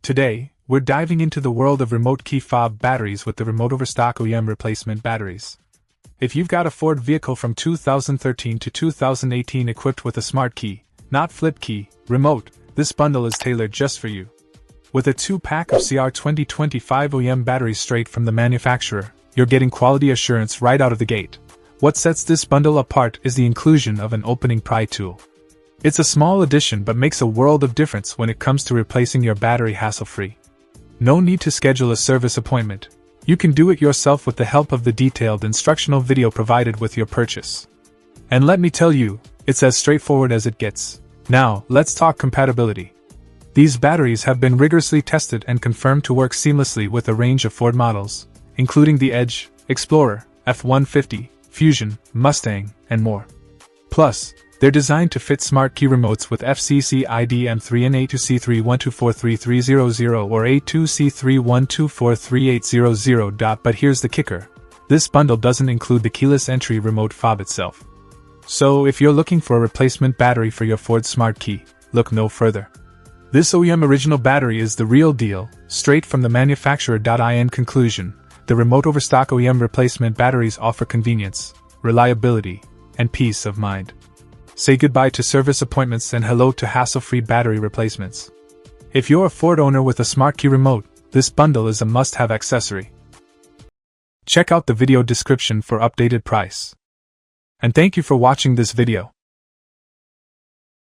Today, we're diving into the world of remote key fob batteries with the RemoteOverstock OEM replacement batteries. If you've got a Ford vehicle from 2013 to 2018 equipped with a smart key, not flip key, remote, this bundle is tailored just for you. With a 2-pack of CR 2025 OEM batteries straight from the manufacturer, you're getting quality assurance right out of the gate. What sets this bundle apart is the inclusion of an opening pry tool. It's a small addition but makes a world of difference when it comes to replacing your battery hassle-free. No need to schedule a service appointment. You can do it yourself with the help of the detailed instructional video provided with your purchase. And let me tell you, it's as straightforward as it gets. Now, let's talk compatibility. These batteries have been rigorously tested and confirmed to work seamlessly with a range of Ford models, including the Edge, Explorer, F-150, Fusion, Mustang, and more. Plus, they're designed to fit smart key remotes with FCC ID M3 and A2C31243300 or A2C31243800. But here's the kicker. This bundle doesn't include the keyless entry remote fob itself. So if you're looking for a replacement battery for your Ford Smart Key, look no further. This OEM original battery is the real deal, straight from the manufacturer. In conclusion, the RemoteOverstock OEM replacement batteries offer convenience, reliability, and peace of mind. Say goodbye to service appointments and hello to hassle-free battery replacements. If you're a Ford owner with a smart key remote, this bundle is a must-have accessory. Check out the video description for updated price. And thank you for watching this video.